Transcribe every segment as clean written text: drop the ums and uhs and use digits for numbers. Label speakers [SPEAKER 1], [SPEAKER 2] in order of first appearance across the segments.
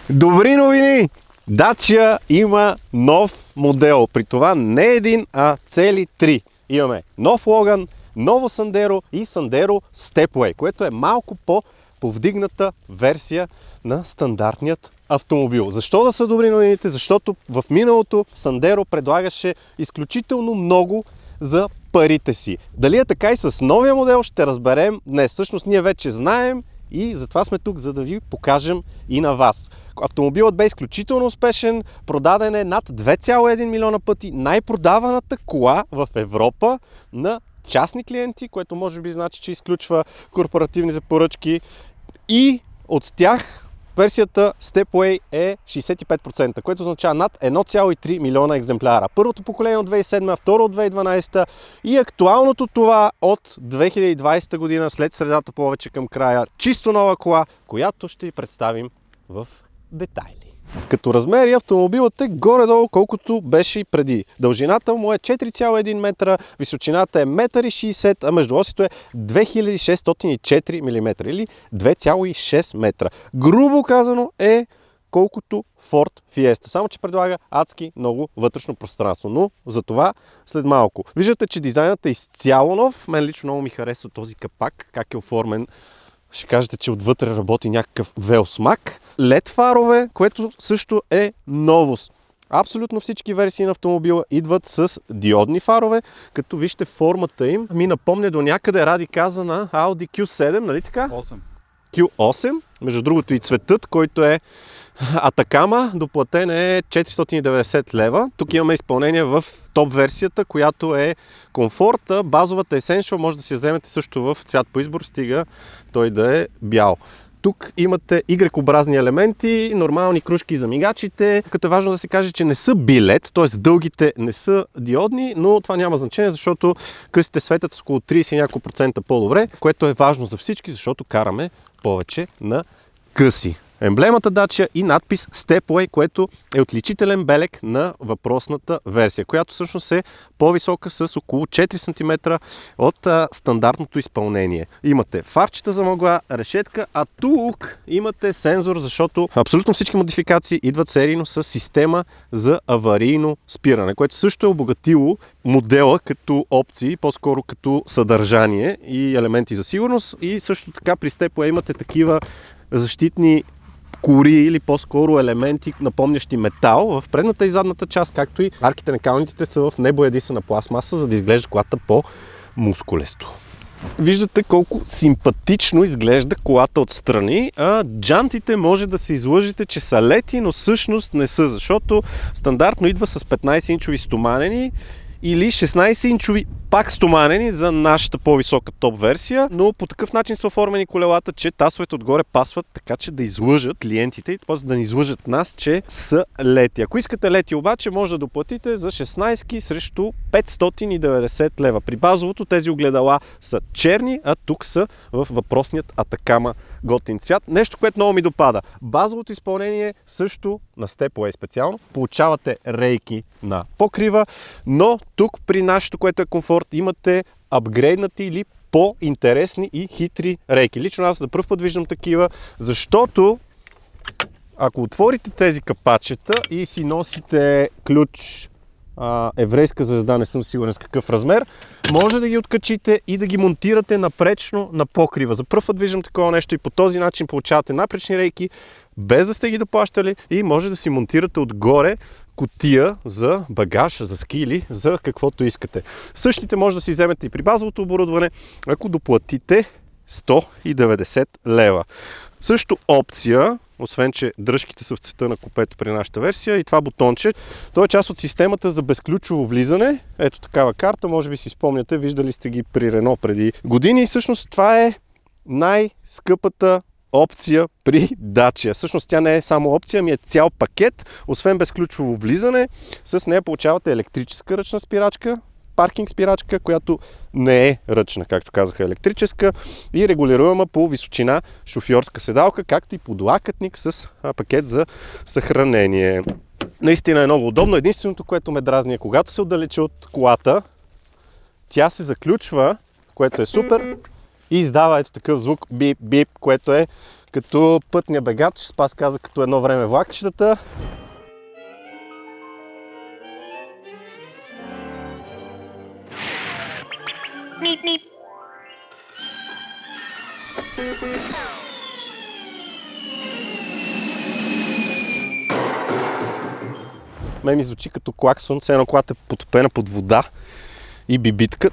[SPEAKER 1] Добри новини! Dacia има нов модел. При това не един, а цели три. Имаме нов Logan, ново Sandero и Sandero Stepway, което е малко по-повдигната версия на стандартният автомобил. Защо да са добри новините? Защото в миналото Sandero предлагаше изключително много за парите си. Дали е така и с новия модел, ще разберем днес. Всъщност ние вече знаем и затова сме тук, за да ви покажем и на вас. Автомобилът бе изключително успешен, продаден е над 2,1 милиона пъти, най-продаваната кола в Европа на частни клиенти, което може би значи, че изключва корпоративните поръчки, и от тях версията Stepway е 65%, което означава над 1,3 милиона екземпляра. Първото поколение от 2007, второ от 2012 и актуалното това от 2020 година, след средата повече към края, чисто нова кола, която ще ви представим в детайли. Като размери автомобилът е горе-долу колкото беше и преди. Дължината му е 4,1 метра, височината е 1,60 м, а междуосието е 2604 мм или 2,6 метра. Грубо казано е колкото Ford Fiesta, само че предлага адски много вътрешно пространство, но за това след малко. Виждате, че дизайнът е изцяло нов. Мен лично много ми хареса този капак, как е оформен. Ще кажете, че отвътре работи някакъв велсмак. LED фарове, което също е новост. Абсолютно всички версии на автомобила идват с диодни фарове, като вижте формата им. Ми напомня до някъде Ради каза на Audi Q7, нали така? Q8. Между другото и цветът, който е Атакама, доплатен е 490 лева. Тук имаме изпълнение в топ версията, която е комфорта. Базовата Essential може да си я вземете също в цвят по избор, стига той да е бял. Тук имате Y-образни елементи, нормални кружки за мигачите, като е важно да се каже, че не са билет, т.е. дългите не са диодни, но това няма значение, защото късите светят с около 30 няколко процента по-добре, което е важно за всички, защото караме повече на къси. Емблемата Dacia и надпис Stepway, което е отличителен белег на въпросната версия, която всъщност е по-висока с около 4 см от стандартното изпълнение. Имате фарчета за мъгла, решетка, а тук имате сензор, защото абсолютно всички модификации идват серийно с система за аварийно спиране, което също е обогатило модела като опции, по-скоро като съдържание и елементи за сигурност. И също така при Stepway имате такива защитни кори или по-скоро елементи, напомнящи метал в предната и задната част, както и арките на калниците са в небоядисана пластмаса, за да изглежда колата по-мускулесто. Виждате колко симпатично изглежда колата отстрани, а джантите може да се излъжете, че са лети, но всъщност не са, защото стандартно идва с 15-инчови стоманени или 16-инчови пак стоманени за нашата по-висока топ версия, но по такъв начин са оформени колелата, че тасовете отгоре пасват така, че да излъжат клиентите и т.е. да ни излъжат нас, че са лети. Ако искате лети обаче, може да доплатите за 16 срещу 590 лева. При базовото тези огледала са черни, а тук са в въпросният Атакама готин цвят. Нещо, което много ми допада. Базовото изпълнение също на Stepway специално. Получавате рейки на покрива, но тук при нашето, което е комфорт, имате апгрейднати или по-интересни и хитри рейки. Лично аз за пръв път виждам такива, защото ако отворите тези капачета и си носите ключ еврейска звезда, не съм сигурен с какъв размер, може да ги откачите и да ги монтирате напречно на покрива. За пръв път виждам такова нещо и по този начин получавате напречни рейки, без да сте ги доплащали, и може да си монтирате отгоре кутия за багаж, за скили, за каквото искате. Същите може да си вземете и при базовото оборудване, ако доплатите 190 лева. Също опция, освен че дръжките са в цвета на купето при нашата версия, и това бутонче, то е част от системата за безключово влизане. Ето такава карта, може би си спомняте, виждали сте ги при Рено преди години. И всъщност това е най-скъпата опция при Dacia. Всъщност тя не е само опция, ами е цял пакет. Освен безключово влизане, с нея получавате електрическа ръчна спирачка, паркинг спирачка, която не е ръчна, както казаха, електрическа, и регулируема по височина шофьорска седалка, както и подлакътник с пакет за съхранение. Наистина е много удобно. Единственото, което ме дразни е, когато се отдалеча от колата, тя се заключва, което е супер, и издава ето такъв звук бип-бип, което е като пътния бегач, Спас каза като едно време влакчетата. Мен ми звучи като клаксон, все едно колата е потопена под вода и бибитка.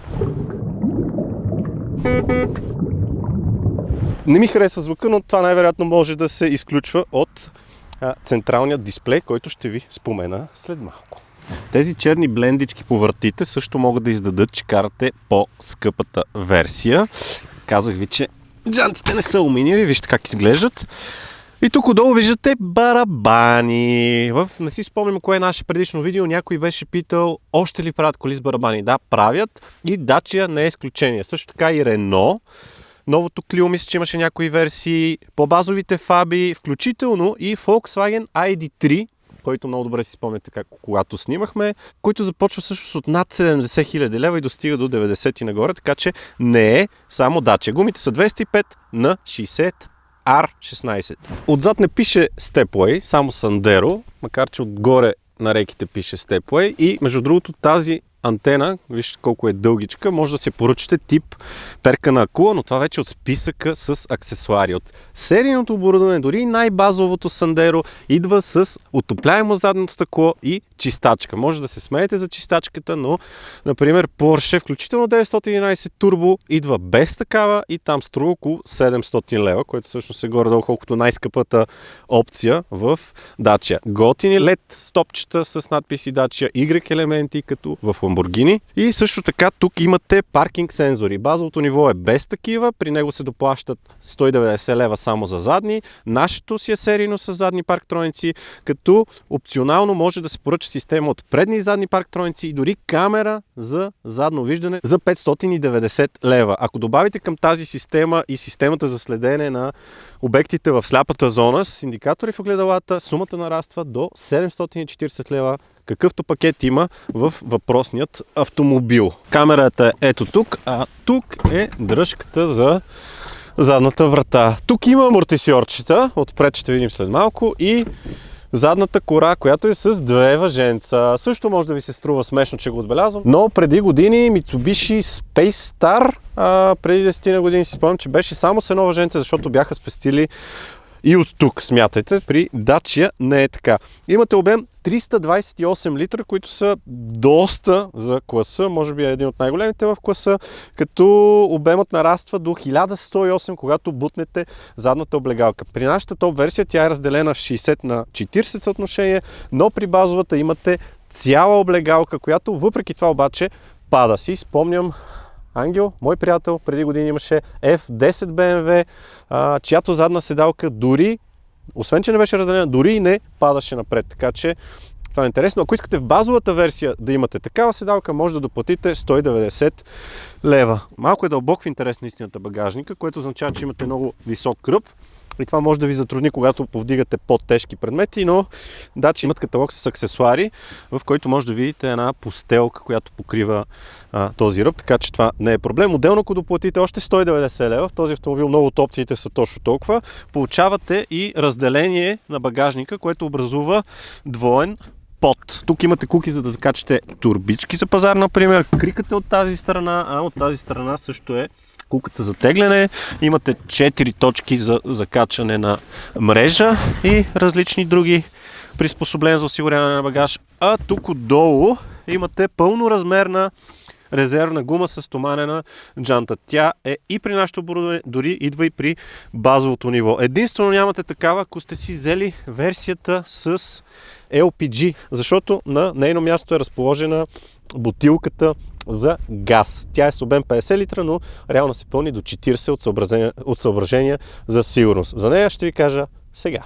[SPEAKER 1] Не ми харесва звука, но това най-вероятно може да се изключва от централния дисплей, който ще ви спомена след малко. Тези черни блендички по вратите също могат да издадат, че карате по-скъпата версия. Казах ви, че джантите не са алуминиеви, вижте как изглеждат. И тук отдолу виждате барабани. Не си спомням кое е наше предишно видео, някой беше питал още ли правят коли с барабани. Да, правят и Dacia не е изключение. Също така и Renault. Новото Clio мисля, че имаше някои версии, по-базовите Fabi, включително и Volkswagen ID3, който много добре си спомняте когато снимахме, който започва също от над 70 000 лева и достига до 90 и нагоре, така че не е само Dacia. Гумите са 205 на 60 R16. Отзад не пише Stepway, само Sandero, макар че отгоре на реките пише Stepway и между другото тази антена, вижте колко е дългичка, може да се поръчате тип перка на акула, но това вече от списъка с аксесуари. От серийното оборудване, дори най-базовото Sandero, идва с отопляемо задното стъкло и чистачка. Може да се смеете за чистачката, но, например, Porsche, включително 911 Turbo, идва без такава и там струва около 700 лева, което всъщност е горе-долу колкото най-скъпата опция в Dacia. Готини LED стопчета с надписи Dacia, Y елементи, като в Lamborghini. И също така тук имате паркинг сензори. Базовото ниво е без такива, при него се доплащат 190 лева само за задни. Нашето си е серийно с задни парктроници, като опционално може да се поръча система от предни и задни парктроници и дори камера за задно виждане за 590 лева. Ако добавите към тази система и системата за следене на обектите в сляпата зона с индикатори в огледалата, сумата нараства до 740 лева, какъвто пакет има в въпросният автомобил. Камерата е ето тук, а тук е дръжката за задната врата. Тук има амортисьорчета, отпред ще видим след малко, и задната кора, която е с две въженца. Също може да ви се струва смешно, че го отбелязвам, но преди години Mitsubishi Space Star, преди 10 на години си спомням, че беше само с едно въженце, защото бяха спестили и от тук, смятайте. При Dacia не е така. Имате обем 328 литра, които са доста за класа, може би е един от най-големите в класа, като обемът нараства до 1108, когато бутнете задната облегалка. При нашата топ версия тя е разделена в 60 на 40 съотношение, но при базовата имате цяла облегалка, която въпреки това обаче пада. Си спомням Ангел, мой приятел, преди години имаше F10 BMW, чиято задна седалка дори, освен че не беше разделена, дори и не падаше напред. Така че това е интересно. Ако искате в базовата версия да имате такава седалка, може да доплатите 190 лева. Малко е дълбок в интерес на истината багажника, което означава, че имате много висок кръп. И това може да ви затрудни, когато повдигате по-тежки предмети, но да, че имат каталог с аксесуари, в който може да видите една постелка, която покрива този ръб, така че това не е проблем. Отделно, ако доплатите още 190 лева, в този автомобил много от опциите са точно толкова, получавате и разделение на багажника, което образува двоен под. Тук имате куки, за да закачате турбички за пазар, например, криката от тази страна, а от тази страна също е куката за тегляне. Имате 4 точки за закачане на мрежа и различни други приспособления за осигуряване на багаж. А тук отдолу имате пълноразмерна резервна гума с стоманена джанта. Тя е и при нашето оборудване, дори идва и при базовото ниво. Единствено нямате такава, ако сте си взели версията с LPG, защото на нейно място е разположена бутилката за газ. Тя е с обем 50 литра, но реално се пълни до 40 от съображения за сигурност. За нея ще ви кажа сега.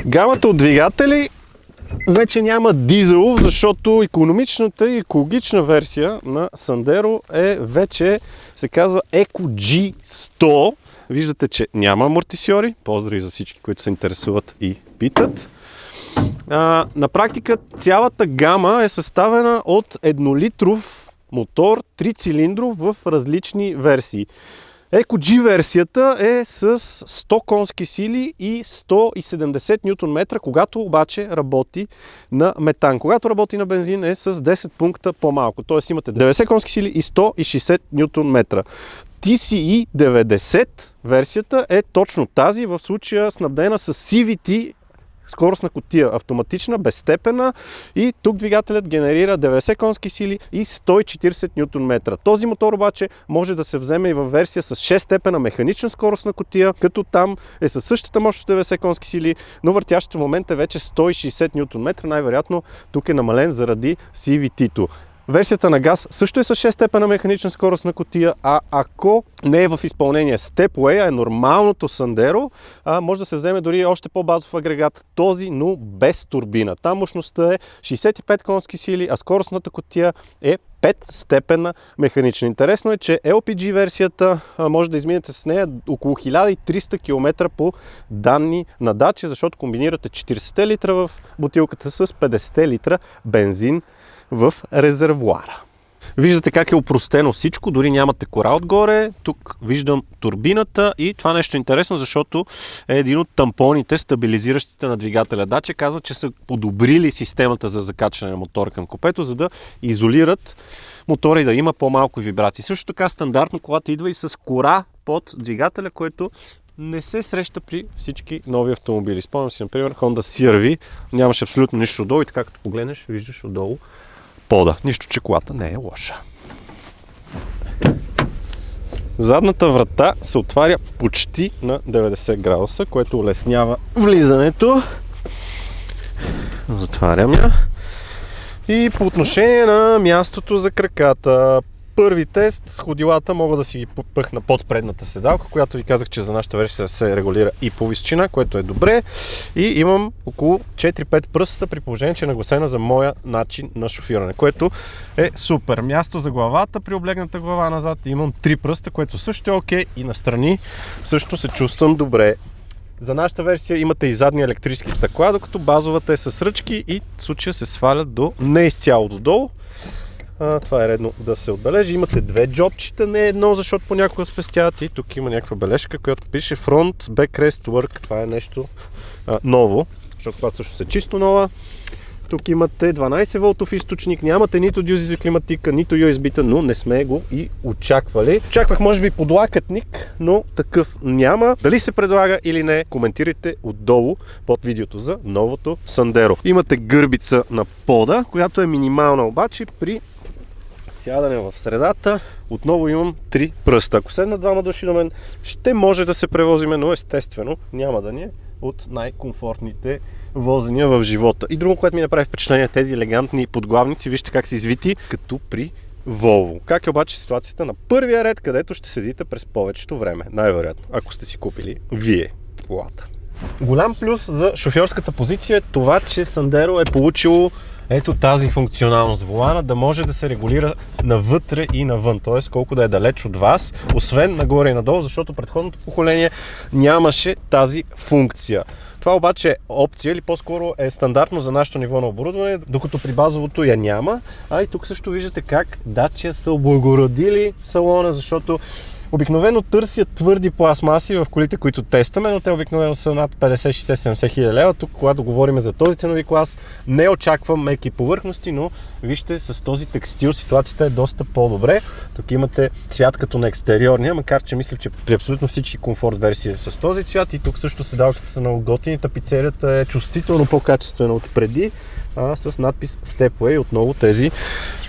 [SPEAKER 1] Гамата от двигатели вече няма дизел, защото икономичната и екологична версия на Sandero е вече, се казва Eco G100. Виждате, че няма амортисьори. Поздрави за всички, които се интересуват и питат. На практика цялата гама е съставена от 1-литров мотор, 3-цилиндров в различни версии. EcoG версията е с 100 конски сили и 170 Нм, когато обаче работи на метан. Когато работи на бензин е с 10 пункта по-малко. Т.е. имате 90 конски сили и 160 Нм. TCE 90 версията е точно тази, в случая снабдена с CVT скоростна кутия, автоматична, безстепенна, и тук двигателят генерира 90 конски сили и 140 Нм. Този мотор обаче може да се вземе и в версия с 6 степена механична скоростна кутия, като там е със същата мощност 90 конски сили, но въртящия момент е вече 160 Нм. Най-вероятно тук е намален заради CVT-то. Версията на газ също е с 6 степена механична скоростна кутия, а ако не е в изпълнение Stepway, а е нормалното Sandero, може да се вземе дори още по-базов агрегат, този, но без турбина. Там мощността е 65 конски сили, а скоростната кутия е 5 степена механична. Интересно е, че LPG версията може да изминете с нея около 1300 км по данни на Dacia, защото комбинирате 40 литра в бутилката с 50 литра бензин в резервоара. Виждате как е опростено всичко, дори нямате кора отгоре. Тук виждам турбината и това нещо е интересно, защото е един от тампоните, стабилизиращите на двигателя. Dacia казва, че са подобрили системата за закачане на мотора към купето, за да изолират мотора и да има по-малко вибрации. Също така стандартно колата идва и с кора под двигателя, което не се среща при всички нови автомобили. Спомням си, например, Honda CR-V, нямаше абсолютно нищо отдолу и така като погледнеш, виждаш отдолу пода. Нищо, че колата не е лоша. Задната врата се отваря почти на 90 градуса, което улеснява влизането. Затварям я. И по отношение на мястото за краката. Първи тест, ходилата мога да си ги пъхна под предната седалка, която ви казах, че за нашата версия се регулира и по височина, което е добре. И имам около 4-5 пръста, при положение, че е нагласена за моя начин на шофиране, което е супер. Място за главата, при облегната глава назад имам 3 пръста, което също е окей, и настрани също се чувствам добре. За нашата версия имате и задни електрически стъкла, докато базовата е с ръчки и в случая се свалят не изцяло додолу. Това е редно да се отбележи. Имате 2 джобчета, не едно, защото понякога спестяват, и тук има някаква бележка, която пише Front Backrest Work. Това е нещо ново, защото това също е чисто нова. Тук имате 12 волтов източник, нямате нито дюзи за климатика, нито USB-та, но не сме го и очаквали. Очаквах може би подлакътник, но такъв няма. Дали се предлага или не, коментирайте отдолу под видеото за новото Sandero. Имате гърбица на пода, която е минимална, обаче при сядане в средата отново имам 3 пръста. Ако седнат двама души до мен, ще може да се превозиме, но естествено няма да ни е от най-комфортните возения в живота. И друго, което ми направи впечатление, тези елегантни подглавници, вижте как са извити, като при Volvo. Как е обаче ситуацията на първия ред, където ще седите през повечето време? Най-вероятно, ако сте си купили вие колата. Голям плюс за шофьорската позиция е това, че Sandero е получило ето тази функционалност волана, да може да се регулира навътре и навън, т.е. колко да е далеч от вас, освен нагоре и надолу, защото предходното поколение нямаше тази функция. Това обаче е опция, или по-скоро е стандартно за нашето ниво на оборудване, докато при базовото я няма. А и тук също виждате как Dacia са облагородили салона, защото обикновено търсят твърди пластмаси в колите, които тестваме, но те обикновено са над 50, 60, 70 хиляди лева. Тук, когато говорим за този ценови клас, не очаквам меки повърхности, но вижте, с този текстил ситуацията е доста по-добре. Тук имате цвят като на екстериорния, макар че мисля, че при абсолютно всички комфорт версии с този цвят, и тук също седалките са много готини, тапицерията е чувствително по-качествена от преди, с надпис Stepway, отново тези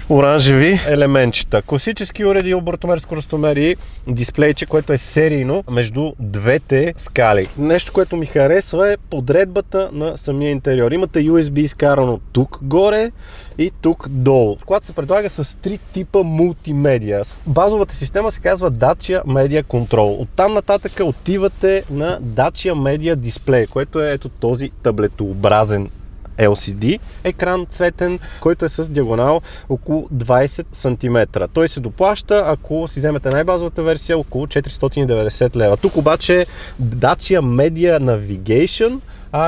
[SPEAKER 1] оранжеви елементчета. Класически уреди, обортомер, скоростомер и дисплейче, което е серийно между двете скали. Нещо, което ми харесва, е подредбата на самия интериор. Имате USB изкарано тук горе и тук долу. Колата се предлага с 3 типа мултимедия. Базовата система се казва Dacia Media Control. Оттам нататък отивате на Dacia Media Display, което е ето този таблетообразен LCD екран цветен, който е с диагонал около 20 см. Той се доплаща, ако си вземете най-базовата версия, около 490 лева. Тук обаче Dacia Media Navigation,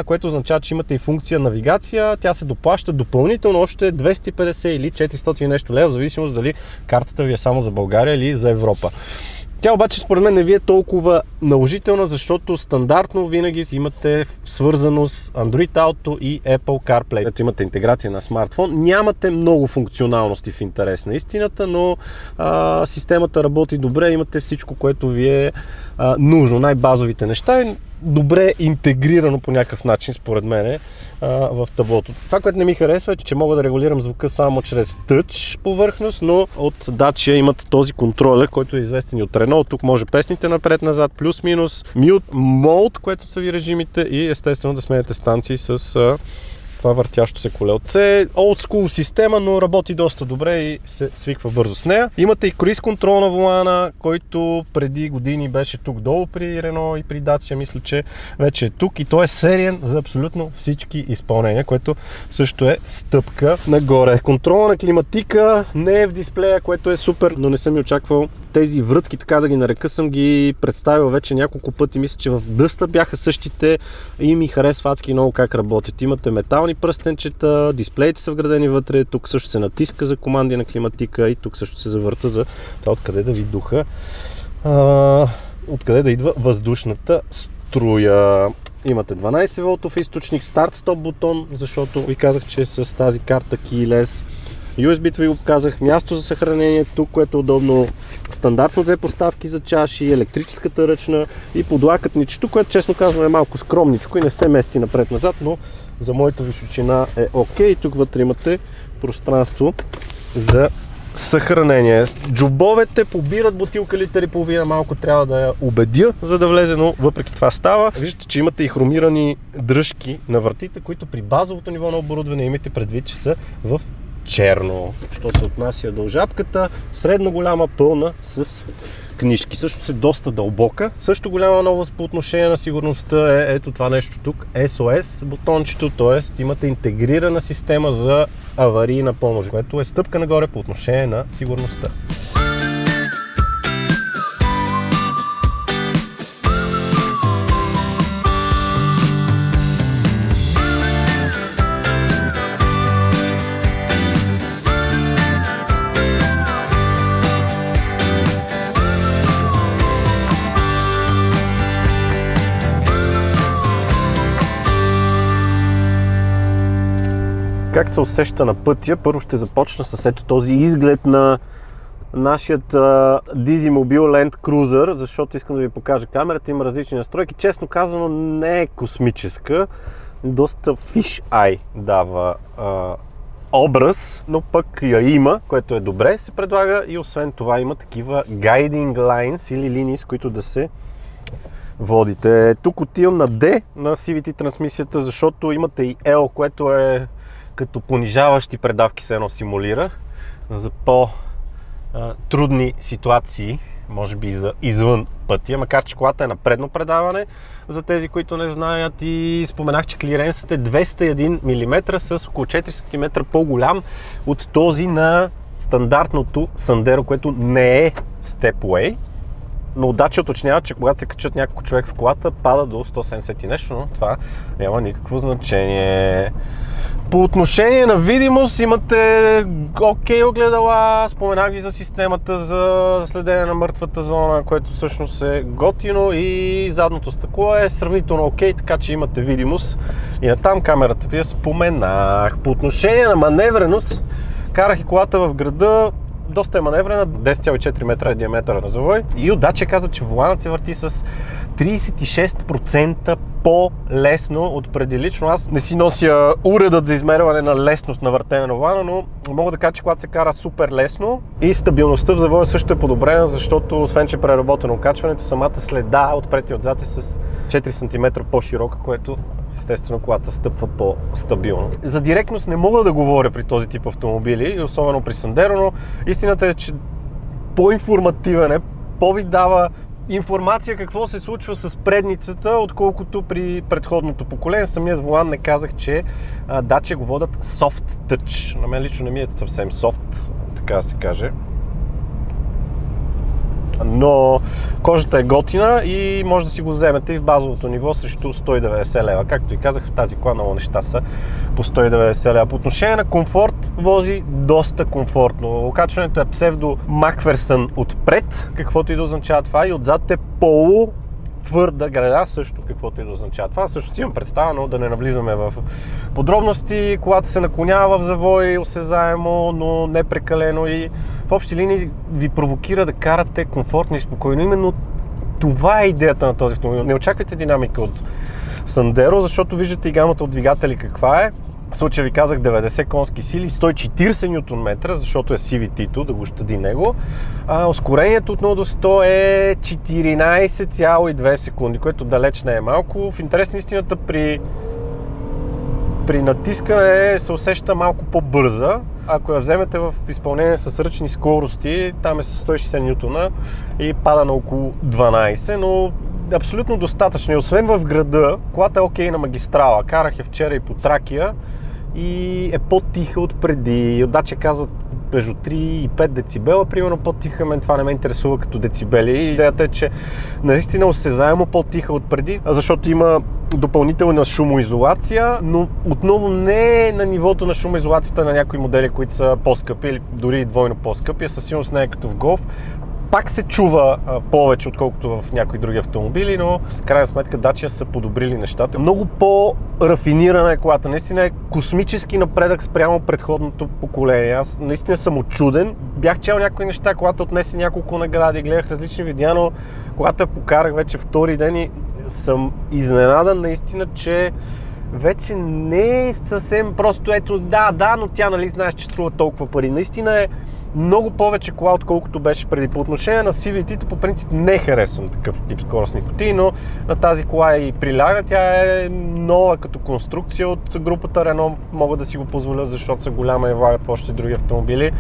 [SPEAKER 1] което означава, че имате и функция навигация. Тя се доплаща допълнително още 250 или 400 нещо лева, в зависимост дали картата ви е само за България или за Европа. Тя обаче според мен не ви е толкова наложителна, защото стандартно винаги имате свързано с Android Auto и Apple CarPlay. Ето имате интеграция на смартфон. Нямате много функционалности в интерес на истината, но системата работи добре, имате всичко, което ви е нужно. Най-базовите неща е добре интегрирано по някакъв начин, според мен, в таблото. Това, което не ми харесва е, че мога да регулирам звука само чрез тъч повърхност, но от Dacia имат този контролер, който е известен и от Renault. Тук може песните напред-назад, плюс-минус, mute, mode, което са ви режимите и естествено да сменяте станции с това въртящо се колелце. Old school система, но работи доста добре и се свиква бързо с нея. Имате и круиз контрол на волана, който преди години беше тук долу при Renault и при Dacia. Мисля, че вече е тук и той е сериен за абсолютно всички изпълнения, което също е стъпка нагоре. Контрола на климатика не е в дисплея, което е супер, но не съм и очаквал тези врътки, така да ги нарека, съм ги представил вече няколко пъти. Мисля, че в Дъста бяха същите и ми харесва адски много как работят. Имате метални пръстенчета, дисплеите са вградени вътре, тук също се натиска за команди на климатика и тук също се завърта за това откъде да ви духа, откъде да идва въздушната струя. Имате 12 волтов източник, старт-стоп бутон, защото ви казах, че с тази карта keyless. USB-то ви го показах, място за съхранение тук, което е удобно, стандартно две поставки за чаши, електрическата ръчна и подлакътничето, което честно казвам е малко скромничко и не се мести напред-назад, но за моята височина е окей. Тук вътре имате пространство за съхранение. Джобовете побират бутилка литър и половина, малко трябва да я убедя, за да влезе, но въпреки това става. Виждате, че имате и хромирани дръжки на вратите, които при базовото ниво на оборудване имате предвид, че са в черно. Що се отнася до жабката, средно голяма, пълна с книжки. Също е доста дълбока. Също голяма новост по отношение на сигурността е ето това нещо тук, SOS бутончето, т.е. имате интегрирана система за аварийна помощ, което е стъпка нагоре по отношение на сигурността. Как се усеща на пътя? Първо ще започна с ето този изглед на нашият Dizimobil Land Cruiser, защото искам да ви покажа камерата. Има различни настройки. Честно казано, не е космическа. Доста fish eye дава образ, но пък я има, което е добре, се предлага и освен това има такива guiding lines или линии, с които да се водите. Тук отивам на D на CVT трансмисията, защото имате и L, което е като понижаващи предавки се едно симулира за по-трудни ситуации, може би за извън пътя, макар че колата е на предно предаване, за тези, които не знаят, и споменах, че клиренсът е 201 мм с около 4 см по-голям от този на стандартното Sandero, което не е Stepway. Но Dacia уточнява, че когато се качат няколко човек в колата, пада до 170 и нещо, но това няма никакво значение. По отношение на видимост имате окей огледала, споменах ви за системата за следене на мъртвата зона, което всъщност е готино, и задното стъкло е сравнително окей, така че имате видимост и натам камерата ви я споменах. По отношение на маневреност, карах и колата в града, доста е маневрена, 10,4 метра е диаметъра на завой, и от Dacia каза, че воланът се върти с 36% по-лесно от преди. Лично аз не си нося уредът за измерване на лесност на въртене на волана, но мога да кажа, че колата се кара супер лесно и стабилността в завоя също е подобрена, защото освен, че е преработено качването, самата следа отпред и отзад е с 4 см по-широка, което естествено колата стъпва по-стабилно. За директност не мога да говоря при този тип автомобили, особено при Sandero, но истината е, че по-информативен е, по-ви дава информация какво се случва с предницата, отколкото при предходното поколение. Самият волан не казах, че Dacia го водят soft touch. На мен лично не ми е съвсем soft, така да се каже. но кожата е готина и може да си го вземете и в базовото ниво срещу 190 лева. Както и казах, в тази кола много неща са по 190 лева. По отношение на комфорт, вози доста комфортно. Окачването е псевдо Макферсън отпред, каквото и да означава това, и отзад е твърда града, също каквото и да означава това. Също си имам представа, но да не навлизаме в подробности. Колата се наклонява в завой осезаемо, но не прекалено и в общи линии ви провокира да карате комфортно и спокойно. Именно това е идеята на този автомобил. Не очаквайте динамика от Sandero, защото виждате и гамата от двигатели каква е. В случая ви казах 90 конски сили, 140 Нм, защото е CVT-то, да го щади него. Ускорението от 0 до 100 е 14,2 секунди, което далеч не е малко. В интерес на истината при натискане се усеща малко по-бърза. Ако я вземете в изпълнение с ръчни скорости, там е с 160 Н и пада на около 12, но абсолютно достатъчно. И освен в града, колата е окей на магистрала. Карах я вчера и по Тракия и е по-тиха от преди. Отдаче казват между 3 и 5 децибела, примерно по-тиха, мен това не ме интересува като децибели. Идеята е, че наистина осезаемо по-тиха от преди, защото има допълнителна шумоизолация, но отново не е на нивото на шумоизолацията на някои модели, които са по-скъпи или дори двойно по-скъпи, а със сигурност не е като в Golf. Пак се чува повече, отколкото в някои други автомобили, но с крайна сметка Dacia са подобрили нещата. Много по-рафинирана е колата. Наистина е космически напредък спрямо предходното поколение. Аз наистина съм учуден. Бях чел някои неща, колата отнесе няколко награди, гледах различни видеа, но когато я покарах вече втори ден и съм изненадан наистина, че вече не е съвсем просто ето да, но тя нали знаеш, че струва толкова пари. Наистина е много повече кола, отколкото беше преди. По отношение на CVT-то по принцип не харесвам такъв тип скоростни кутии, но на тази кола и приляга. Тя е нова като конструкция от групата Renault. Мога да си го позволя, защото са голяма и влагат в още други автомобили.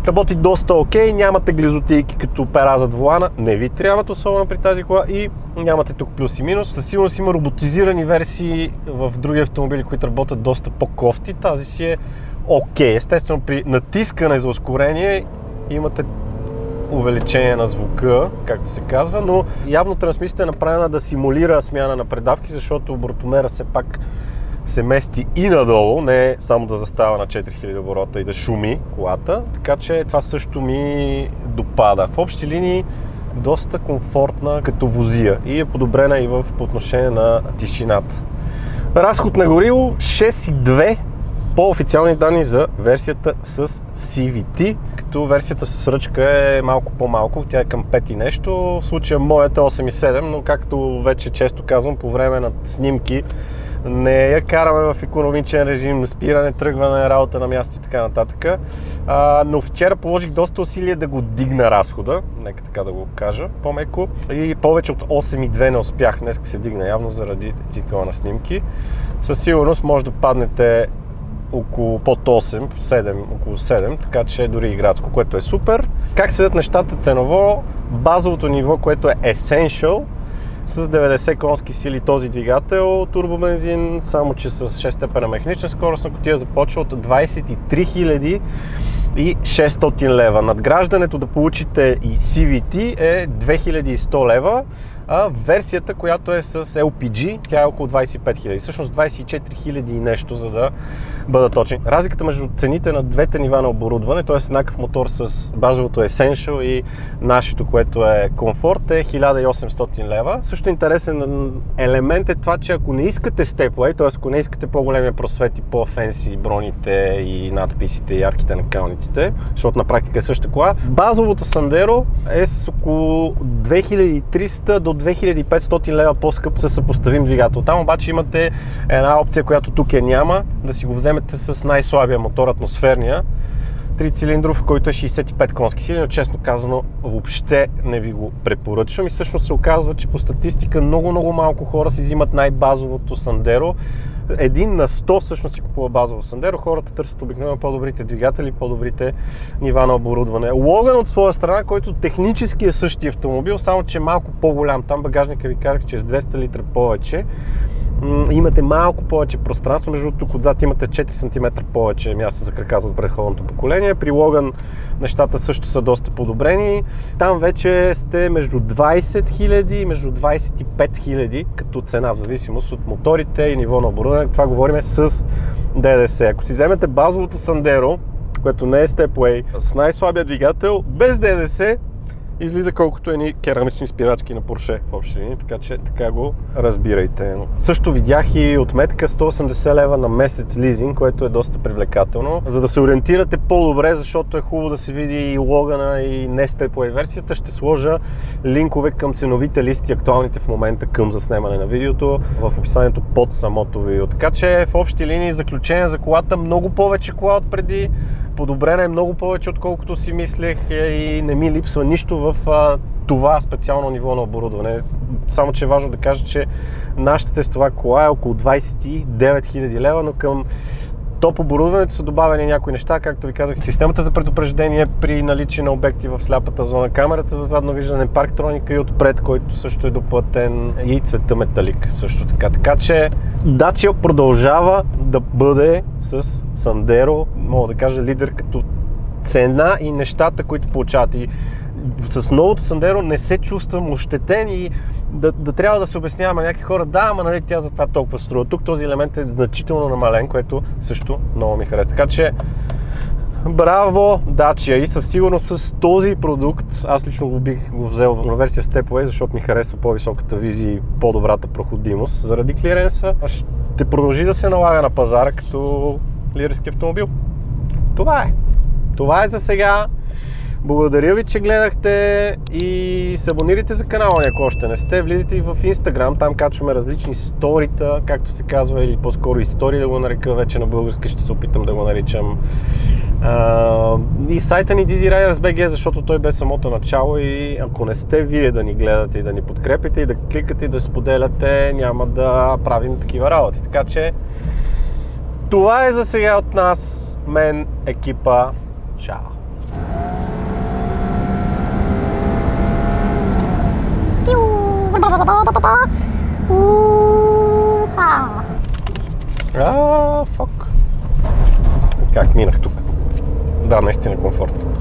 [SPEAKER 1] Работи доста окей, нямате глизотийки като пера зад волана, не ви трябват особено при тази кола и нямате тук плюс и минус. Със сигурност има роботизирани версии в други автомобили, които работят доста по-кофти. Тази си е окей. Естествено при натискане за ускорение имате увеличение на звука, както се казва, но явно трансмисията е направена да симулира смяна на предавки, защото оборотомера все пак се мести и надолу, не само да застава на 4000 оборота и да шуми колата, така че това също ми допада. В общи линии доста комфортна като возия и е подобрена и по отношение на тишината. Разход на гориво 6,2 по официални данни за версията с CVT, като версията с ръчка е малко по-малко, тя е към 5 и нещо, в случая моята е 8,7, но както вече често казвам, по време на снимки не я караме в икономичен режим, спиране, тръгване, работа на място и така нататък. Но вчера положих доста усилие да го дигна разхода, нека така да го кажа по-меко, и повече от 8,2 не успях. Днес се дигна явно заради цикъла на снимки. Със сигурност може да паднете около под 8, 7, около 7, така че дори и градско, което е супер. Как седят нещата ценово? Базовото ниво, което е Essential, с 90 конски сили този двигател, турбобензин, само че с 6 степена механична скоростна кутия започва от 23 600 лева. Надграждането да получите и CVT е 2100 лева, а версията, която е с LPG, тя е около 25 000, всъщност 24 000 и нещо, за да бъда точен. Разликата между цените на двете нива на оборудване, т.е. еднакъв мотор с базовото Essential и нашето, което е комфорт, е 1800 лева. Също интересен елемент е това, че ако не искате степлей, т.е. ако не искате по-големи просвети, по-фенси броните и надписите и арките на калниците, защото на практика е същата кола, базовото Sandero е с около 2300 до 2500 лева по-скъп със съпоставим двигател. Там обаче имате една опция, която тук няма, да си го вземете с най-слабия мотор, атмосферния, 3-цилиндров, който е 65 конски сили, но честно казано въобще не ви го препоръчвам и всъщност се оказва, че по статистика много малко хора си взимат най-базовото Sandero. 1 на 100 всъщност си купува базово Sandero, хората търсят обикновено по-добрите двигатели, по-добрите нива на оборудване. Логан от своя страна, който технически е същия автомобил, само че е малко по-голям. Там багажника ви казах, че е с 200 литра повече имате малко повече пространство, между тук отзад имате 4 см повече място за краката от предходното поколение. При Logan нещата също са доста подобрени. Там вече сте между 20 000 и между 25 000 като цена, в зависимост от моторите и ниво на оборудване. Това говорим с ДДС. Ако си вземете базовото Sandero, което не е Stepway, с най-слабия двигател, без ДДС, излиза колкото едни керамични спирачки на Porsche в общи линии, така че така го разбирайте. Също видях и отметка 180 лева на месец лизинг, което е доста привлекателно. За да се ориентирате по-добре, защото е хубаво да се види и Logan и не Stepway версията, ще сложа линкове към ценовите листи, актуалните в момента към заснемане на видеото, в описанието под самото видео. Така че в общи линии заключение за колата, много повече кола от преди, подобрена е много повече, отколкото си мислех и не ми липсва нищо в това специално ниво на оборудване. Само, че е важно да кажа, че нашата тестова кола е около 29 000 лева, но към топ оборудването са добавени някои неща, както ви казах, системата за предупреждение при наличие на обекти в сляпата зона, камерата за задно виждане, парктроника и отпред, който също е доплатен, и цвета металик също така. Така че Dacia продължава да бъде с Sandero, мога да кажа, лидер като цена и нещата, които получават. И с новото Sandero не се чувствам ощетен и да трябва да се обясняваме на някакви хора, да, ама нали тя затова толкова струва. Тук този елемент е значително намален, което също много ми харесва. Така че браво, Dacia, и със сигурност с този продукт, аз лично го бих го взел на версия Stepway, защото ми харесва по-високата визия и по-добрата проходимост. Заради клиренса ще продължи да се налага на пазара като лидерски автомобил. Това е за сега. Благодаря ви, че гледахте и се абонирайте за канала, ако още не сте. Влизайте и в Instagram, там качваме различни сторита, както се казва, или по-скоро истории да го нарека, вече на български ще се опитам да го наричам. И сайта ни Dizzy Riders BG, защото той бе самото начало и ако не сте вие да ни гледате и да ни подкрепите и да кликате и да споделяте, няма да правим такива работи. Така че това е за сега от нас, мен, екипа. Чао! Фак. Как минах тук? Да, наистина комфортно.